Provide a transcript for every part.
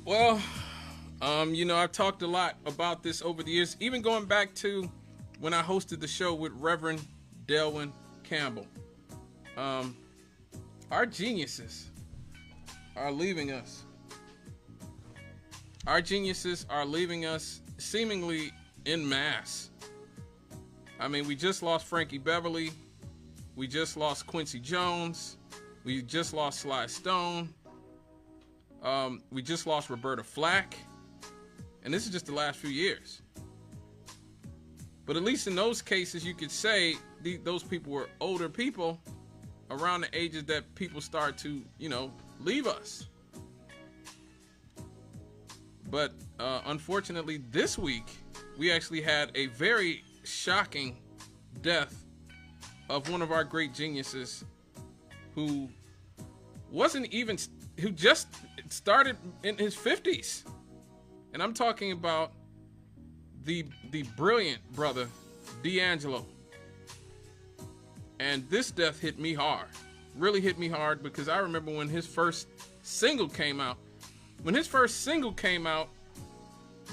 Well, I've talked a lot about this over the years, even going back to when I hosted the show with Reverend Delwyn Campbell. Our geniuses are leaving us. Our geniuses are leaving us seemingly en masse. I mean, we just lost Frankie Beverly. We just lost Quincy Jones. We just lost Sly Stone. We just lost Roberta Flack. And this is just the last few years. But at least in those cases, you could say those people were older people around the ages that people start to, leave us. But unfortunately, this week, we actually had a very shocking death of one of our great geniuses who just started in his 50s. And I'm talking about the brilliant brother, D'Angelo. And this death hit me hard. Really hit me hard because I remember when his first single came out. When his first single came out,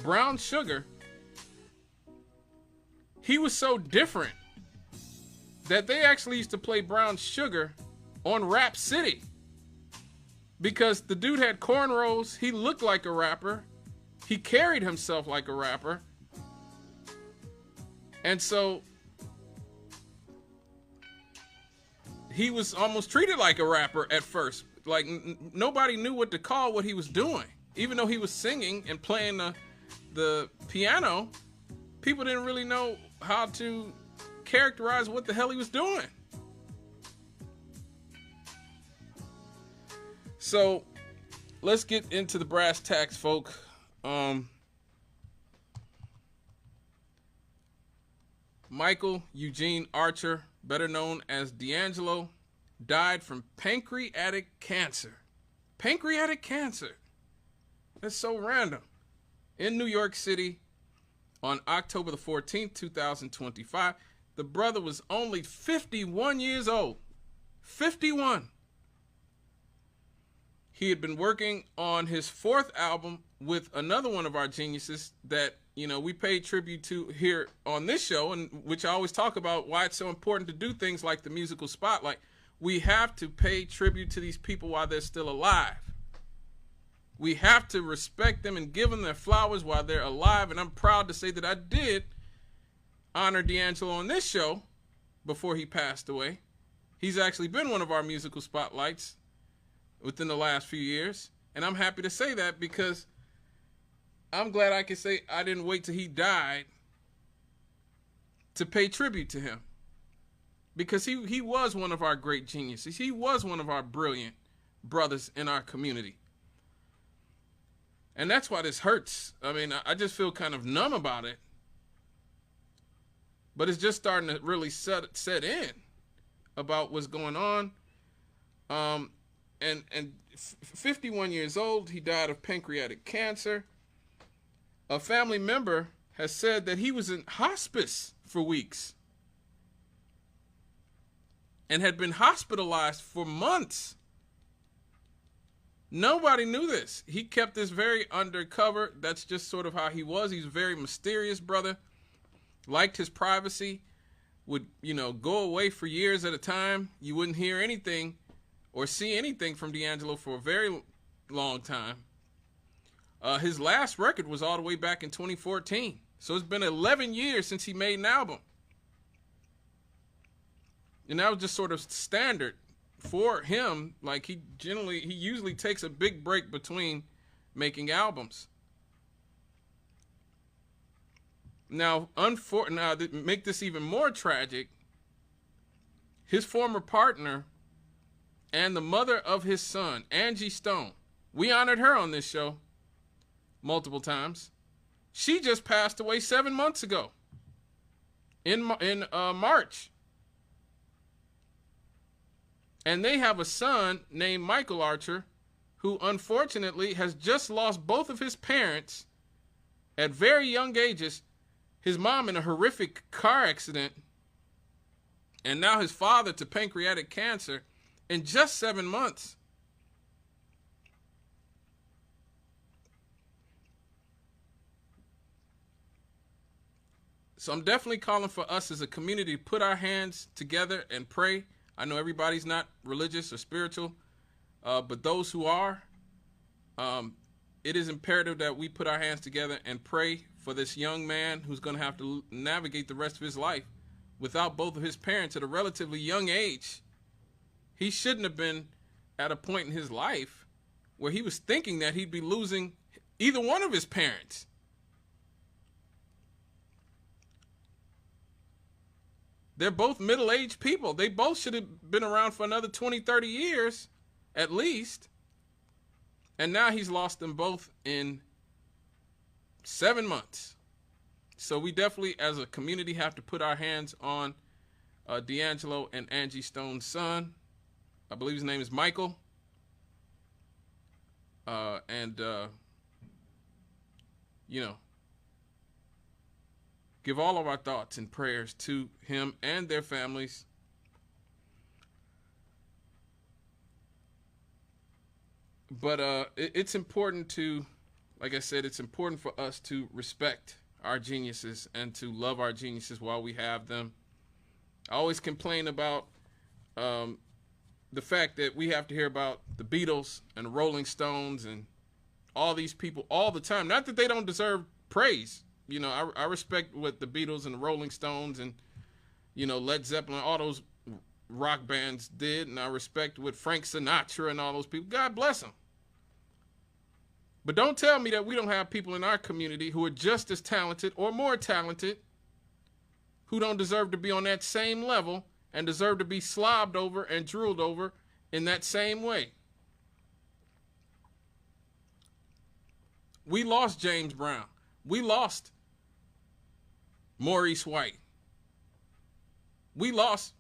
Brown Sugar, he was so different that they actually used to play Brown Sugar on Rap City. Because the dude had cornrows, he looked like a rapper, he carried himself like a rapper. And so he was almost treated like a rapper at first. Like nobody knew what to call what he was doing. Even though he was singing and playing the piano, people didn't really know how to characterize what the hell he was doing. So let's get into the brass tacks, folk. Michael Eugene Archer, better known as D'Angelo, died from pancreatic cancer. Pancreatic cancer. That's so random. In New York City on October the 14th, 2025. The brother was only 51 years old. 51. He had been working on his fourth album with another one of our geniuses that, we paid tribute to here on this show, and which I always talk about why it's so important to do things like the musical spotlight. We have to pay tribute to these people while they're still alive. We have to respect them and give them their flowers while they're alive. And I'm proud to say that I did honor D'Angelo on this show before he passed away. He's actually been one of our musical spotlights within the last few years. And I'm happy to say that because I'm glad I can say I didn't wait till he died to pay tribute to him. Because he was one of our great geniuses. He was one of our brilliant brothers in our community. And that's why this hurts. I mean, I just feel kind of numb about it. But it's just starting to really set in about what's going on. And 51 years old, he died of pancreatic cancer. A family member has said that he was in hospice for weeks and had been hospitalized for months. Nobody knew this. He kept this very undercover. That's just sort of how he was. He's a very mysterious brother. Liked his privacy. Would, go away for years at a time. You wouldn't hear anything or see anything from D'Angelo for a very long time. His last record was all the way back in 2014. So it's been 11 years since he made an album. And that was just sort of standard for him. Like he usually takes a big break between making albums. Now, to make this even more tragic, his former partner and the mother of his son, Angie Stone, we honored her on this show multiple times. She just passed away 7 months ago in March. And they have a son named Michael Archer, who unfortunately has just lost both of his parents at very young ages. His mom in a horrific car accident, and now his father to pancreatic cancer in just 7 months. So I'm definitely calling for us as a community to put our hands together and pray. I know everybody's not religious or spiritual, but those who are, it is imperative that we put our hands together and pray for this young man who's going to have to navigate the rest of his life without both of his parents at a relatively young age. He shouldn't have been at a point in his life where he was thinking that he'd be losing either one of his parents. They're both middle-aged people. They both should have been around for another 20, 30 years at least. And now he's lost them both in 7 months. So we definitely, as a community, have to put our hands on D'Angelo and Angie Stone's son. I believe his name is Michael. You know, give all of our thoughts and prayers to him and their families. But it's important to, like I said, it's important for us to respect our geniuses and to love our geniuses while we have them. I always complain about the fact that we have to hear about the Beatles and the Rolling Stones and all these people all the time. Not that they don't deserve praise. You know, I respect what the Beatles and the Rolling Stones and, you know, Led Zeppelin, all those rock bands did, and I respect what Frank Sinatra and all those people. God bless them. But don't tell me that we don't have people in our community who are just as talented or more talented, who don't deserve to be on that same level and deserve to be slobbed over and drooled over in that same way. We lost James Brown. We lost Maurice White. We lost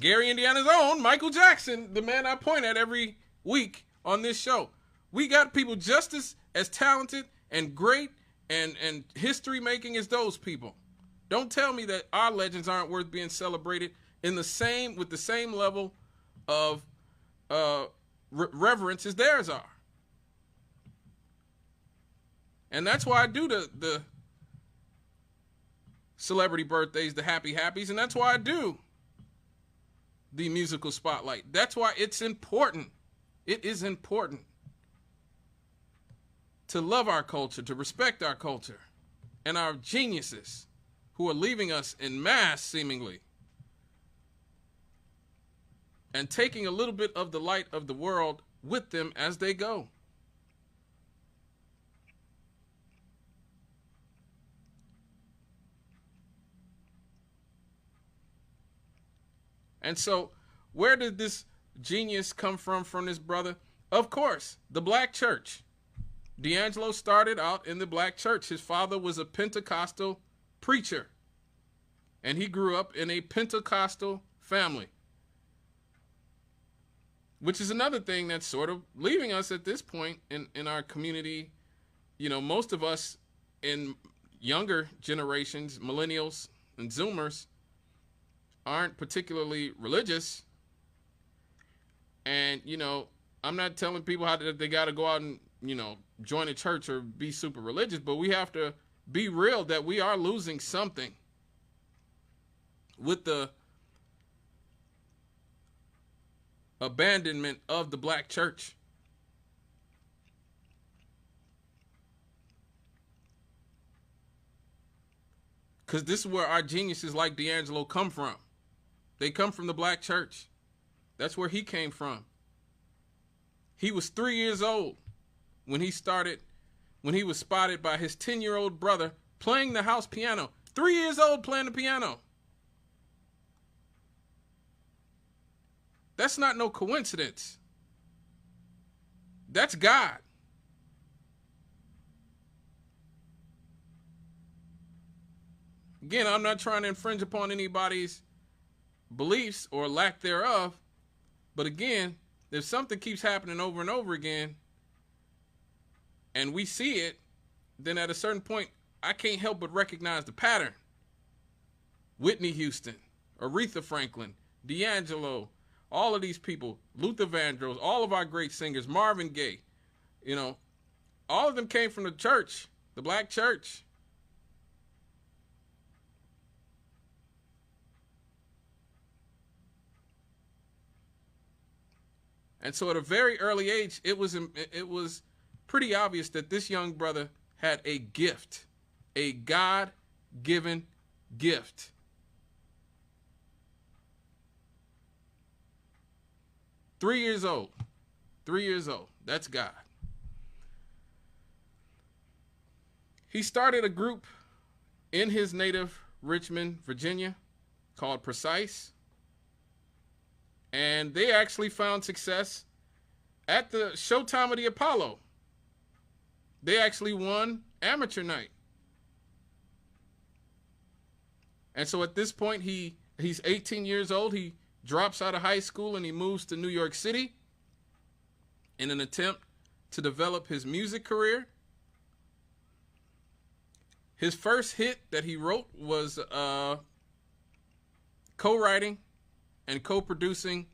Gary, Indiana's own Michael Jackson, the man I point at every week on this show. We got people just as talented and great and history making as those people. Don't tell me that our legends aren't worth being celebrated in the same with the same level of reverence as theirs are. And that's why I do the celebrity birthdays, the happy happies, and that's why I do the musical spotlight. That's why it's important. It is important to love our culture, to respect our culture, and our geniuses who are leaving us in mass, seemingly, and taking a little bit of the light of the world with them as they go. And so, where did this genius come from this brother? Of course, the black church. D'Angelo started out in the black church. His father was a Pentecostal preacher, and he grew up in a Pentecostal family, which is another thing that's sort of leaving us at this point in our community. You know, most of us in younger generations, millennials and Zoomers, aren't particularly religious. And, you know, I'm not telling people how they got to go out and, you know, join a church or be super religious, but we have to be real that we are losing something with the abandonment of the black church. Because this is where our geniuses like D'Angelo come from. They come from the black church. That's where he came from. He was 3 years old when he was spotted by his 10-year-old brother playing the house piano. 3 years old playing the piano. That's not no coincidence. That's God. Again, I'm not trying to infringe upon anybody's beliefs or lack thereof. But again, if something keeps happening over and over again and we see it, then at a certain point, I can't help but recognize the pattern. Whitney Houston, Aretha Franklin, D'Angelo, all of these people, Luther Vandross, all of our great singers, Marvin Gaye, you know, all of them came from the church, the black church. And so at a very early age, it was pretty obvious that this young brother had a gift, a God-given gift. Three years old. That's God. He started a group in his native Richmond, Virginia, called Precise. And they actually found success at the Showtime of the Apollo. They actually won amateur night. And so at this point, he's 18 years old. He drops out of high school and he moves to New York City in an attempt to develop his music career. His first hit that he wrote was co-writing and co-producing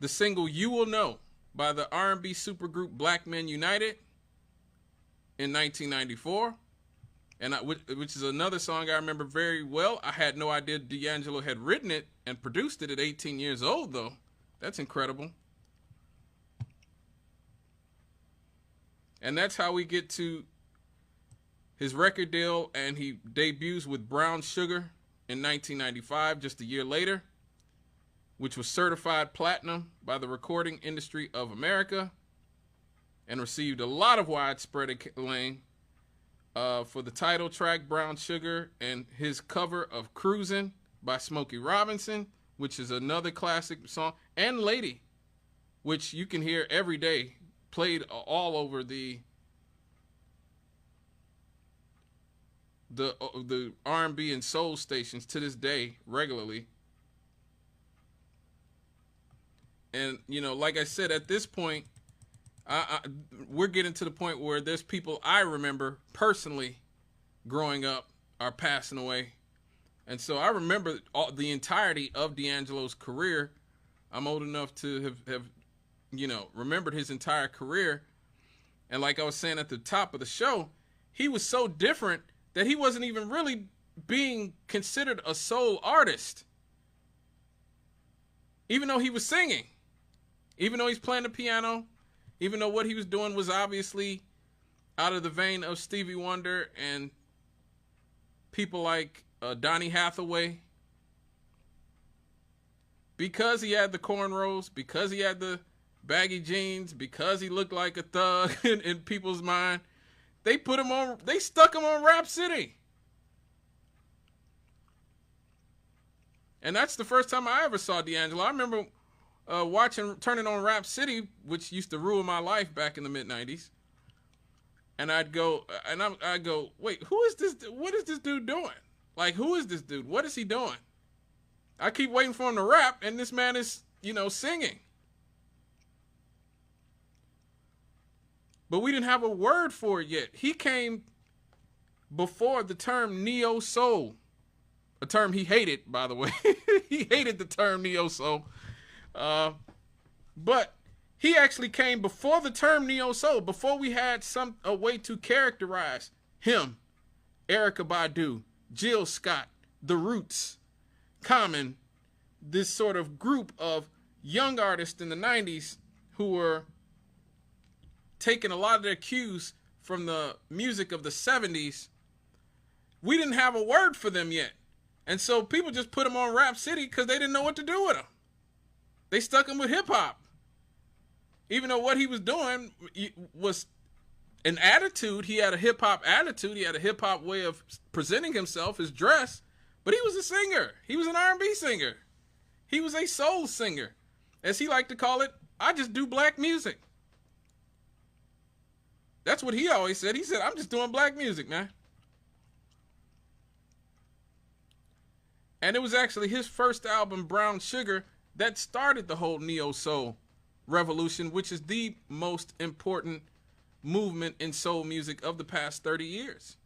the single "You Will Know" by the R&B supergroup Black Men United in 1994, and which is another song I remember very well. I had no idea D'Angelo had written it and produced it at 18 years old, though. That's incredible. And that's how we get to his record deal, and he debuts with Brown Sugar in 1995, just a year later, which was certified platinum by the Recording Industry of America and received a lot of widespread acclaim for the title track, Brown Sugar, and his cover of Cruisin' by Smokey Robinson, which is another classic song, and Lady, which you can hear every day, played all over the R&B and soul stations to this day regularly. And, you know, like I said, at this point, we're getting to the point where there's people I remember personally growing up are passing away. And so I remember the entirety of D'Angelo's career. I'm old enough to have, you know, remembered his entire career. And like I was saying at the top of the show, he was so different that he wasn't even really being considered a soul artist. Even though he was singing, even though he's playing the piano, even though what he was doing was obviously out of the vein of Stevie Wonder and people like Donny Hathaway. Because he had the cornrows, because he had the baggy jeans, because he looked like a thug in people's mind, they stuck him on Rap City. And that's the first time I ever saw D'Angelo. I remember turning on Rap City, which used to rule my life back in the mid-90s. And I'd go, wait, who is this? What is this dude doing? Like, who is this dude? What is he doing? I keep waiting for him to rap, and this man is, you know, singing. But we didn't have a word for it yet. He came before the term neo-soul, a term he hated, by the way. He hated the term neo-soul. But he actually came before the term neo-soul, before we had a way to characterize him, Erykah Badu, Jill Scott, The Roots, Common, this sort of group of young artists in the 90s who were taking a lot of their cues from the music of the 70s. We didn't have a word for them yet. And so people just put him on Rap City because they didn't know what to do with him. They stuck him with hip-hop. Even though what he was doing was an attitude. He had a hip-hop attitude. He had a hip-hop way of presenting himself, his dress. But he was a singer. He was an R&B singer. He was a soul singer. As he liked to call it, I just do black music. That's what he always said. He said, I'm just doing black music, man. And it was actually his first album, Brown Sugar, that started the whole neo-soul revolution, which is the most important movement in soul music of the past 30 years.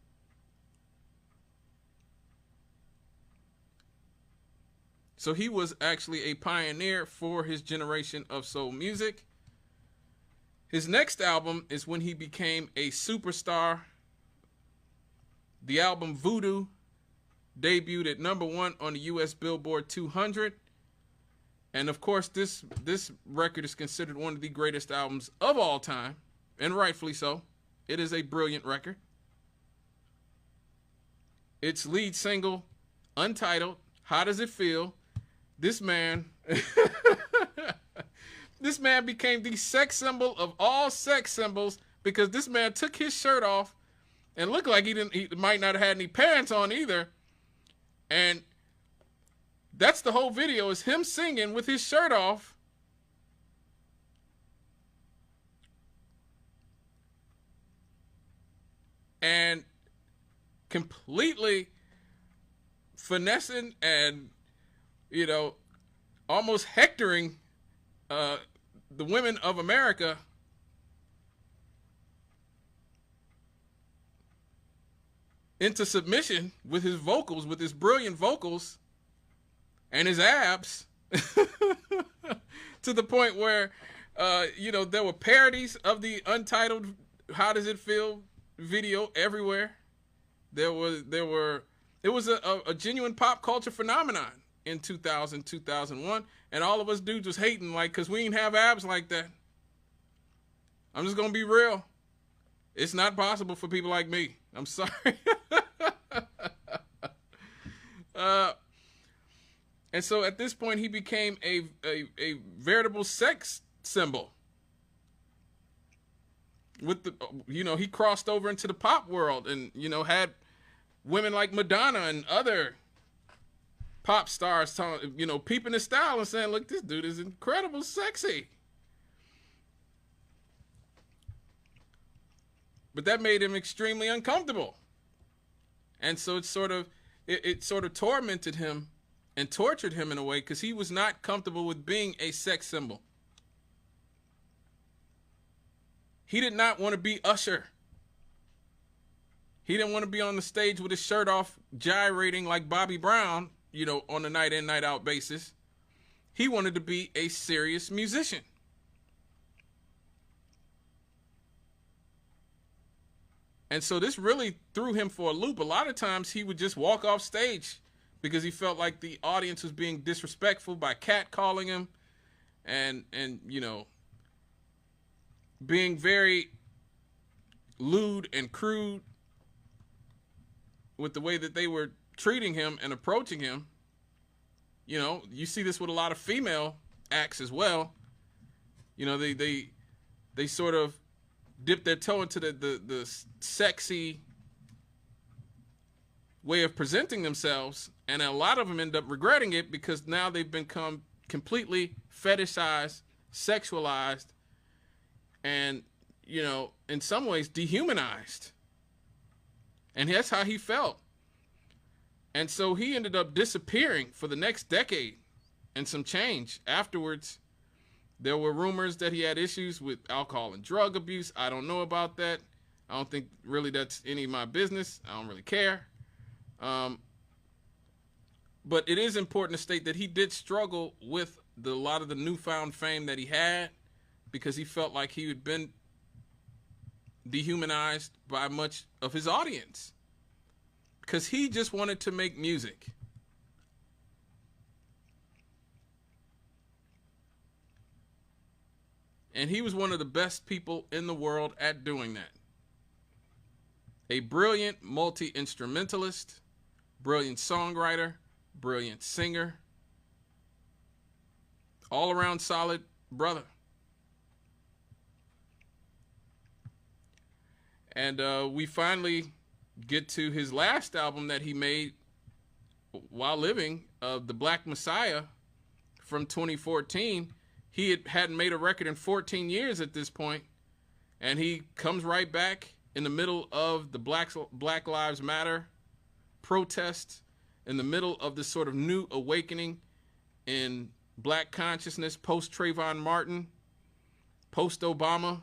So he was actually a pioneer for his generation of soul music. His next album is when he became a superstar. The album Voodoo debuted at #1 on the US Billboard 200. And of course, this record is considered one of the greatest albums of all time, and rightfully so. It is a brilliant record. Its lead single, untitled, How Does It Feel? This man, this man became the sex symbol of all sex symbols, because this man took his shirt off and looked like he might not have had any pants on either. And that's the whole video, is him singing with his shirt off. And completely finessing and, you know, almost hectoring the women of America into submission with his vocals, with his brilliant vocals and his abs, to the point where, you know, there were parodies of the untitled How Does It Feel video everywhere. It was a genuine pop culture phenomenon in 2000, 2001, and all of us dudes was hating, like, because we didn't have abs like that. I'm just going to be real. It's not possible for people like me. I'm sorry. And so at this point, he became a veritable sex symbol. With the, you know, he crossed over into the pop world and, you know, had women like Madonna and other pop stars, you know, peeping his style and saying, look, this dude is incredible sexy. But that made him extremely uncomfortable. And so it sort of tormented him and tortured him in a way, because he was not comfortable with being a sex symbol. He did not want to be Usher. He didn't want to be on the stage with his shirt off, gyrating like Bobby Brown, you know, on a night in, night out basis. He wanted to be a serious musician. And so this really threw him for a loop. A lot of times he would just walk off stage because he felt like the audience was being disrespectful by catcalling him and you know, being very lewd and crude with the way that they were treating him and approaching him. You know, you see this with a lot of female acts as well. You know, they sort of dip their toe into the sexy way of presenting themselves, and a lot of them end up regretting it, because now they've become completely fetishized, sexualized, and, you know, in some ways dehumanized. And that's how he felt. And so he ended up disappearing for the next decade and some change. Afterwards, there were rumors that he had issues with alcohol and drug abuse. I don't know about that. I don't think really that's any of my business. I don't really care. But it is important to state that he did struggle with a lot of the newfound fame that he had, because he felt like he had been dehumanized by much of his audience, because he just wanted to make music. And he was one of the best people in the world at doing that. A brilliant multi-instrumentalist, brilliant songwriter, brilliant singer, all-around solid brother. And we finally get to his last album that he made while living, The Black Messiah, from 2014. He hadn't made a record in 14 years at this point, and he comes right back in the middle of the Black Lives Matter protests, in the middle of this sort of new awakening in black consciousness, post-Trayvon Martin, post-Obama,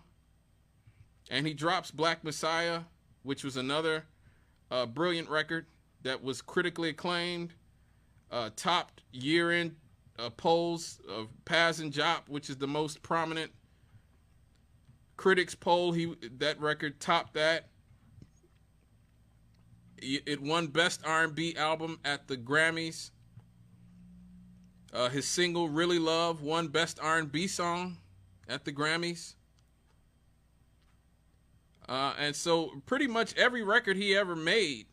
and he drops Black Messiah, which was another brilliant record that was critically acclaimed, topped year-end polls of Paz and Jop, which is the most prominent critics poll. That record topped that. It won Best R&B Album at the Grammys. His single "Really Love" won Best R&B Song at the Grammys. And so pretty much every record he ever made,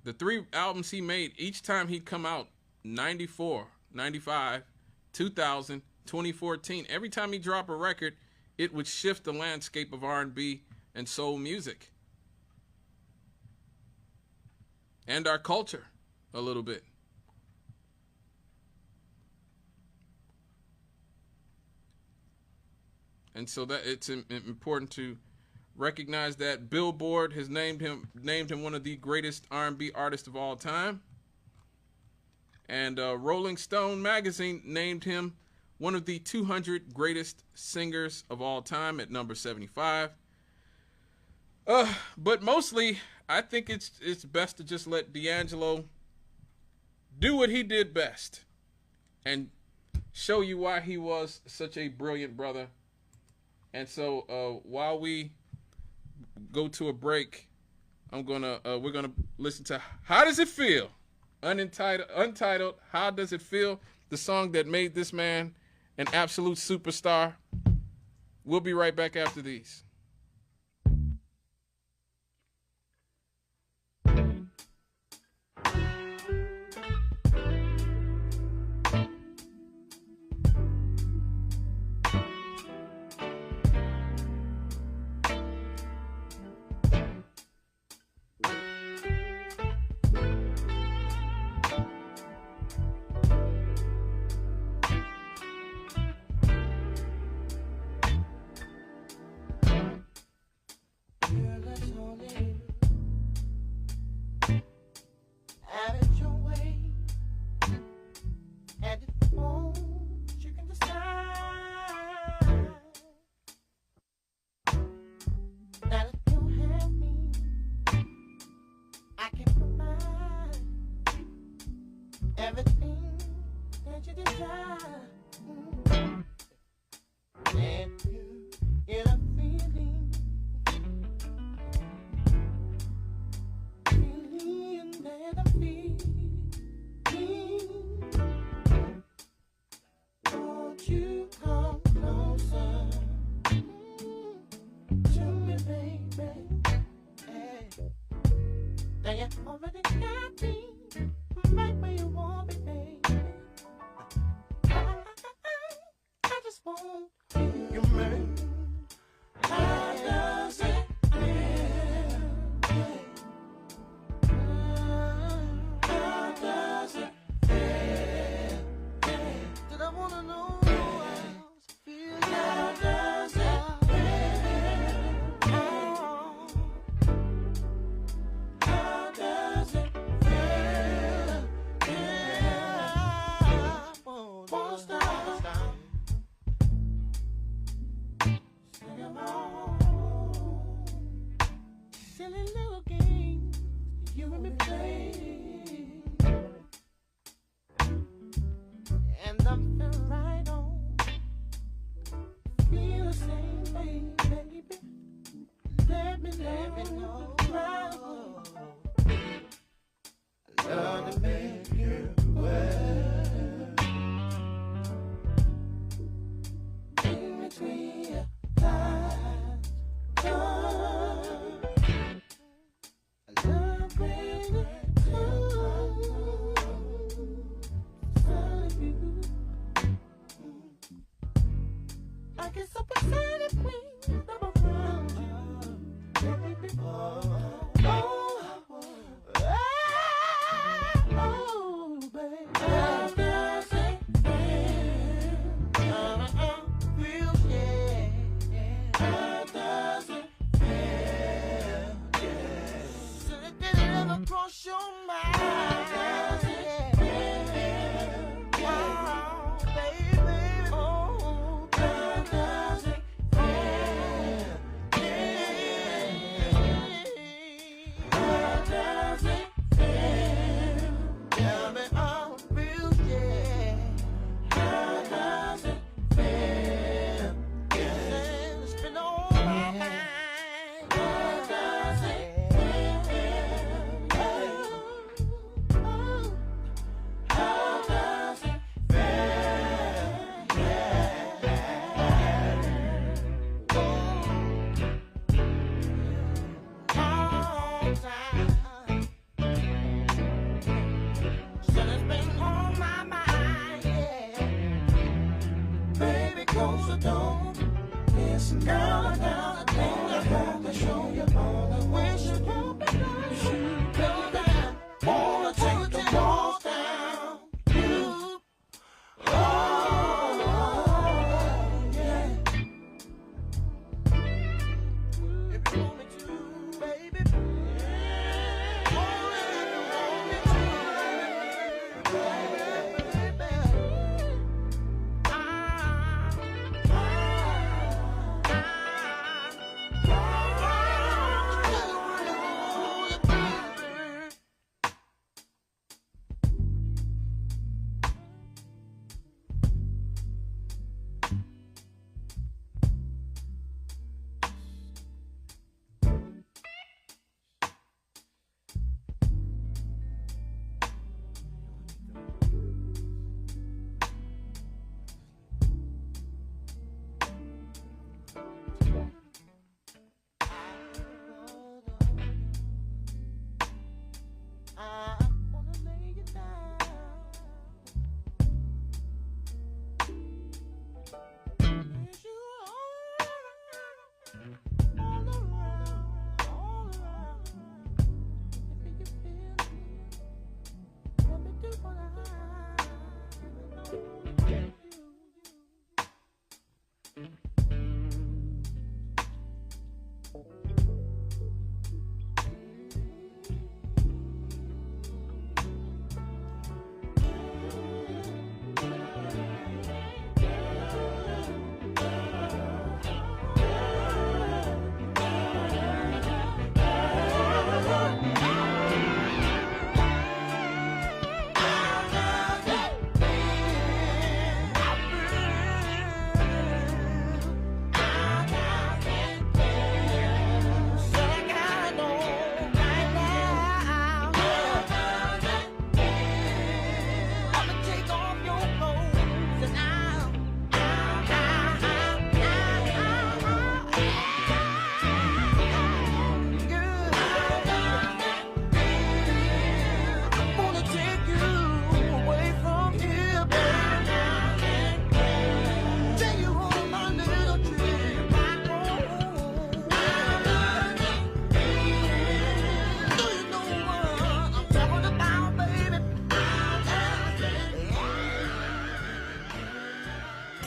the 3 albums he made, each time he'd come out, 94, 95, 2000, 2014, every time he dropped a record, it would shift the landscape of R&B and soul music. And our culture a little bit. And so that it's important to recognize that Billboard has named him one of the greatest R&B artists of all time. And Rolling Stone magazine named him one of the 200 greatest singers of all time at number 75. But mostly, I think it's best to just let D'Angelo do what he did best and show you why he was such a brilliant brother. And so while we go to a break, we're gonna listen to "How Does It Feel," untitled "How Does It Feel," the song that made this man an absolute superstar. We'll be right back after these.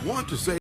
Want to say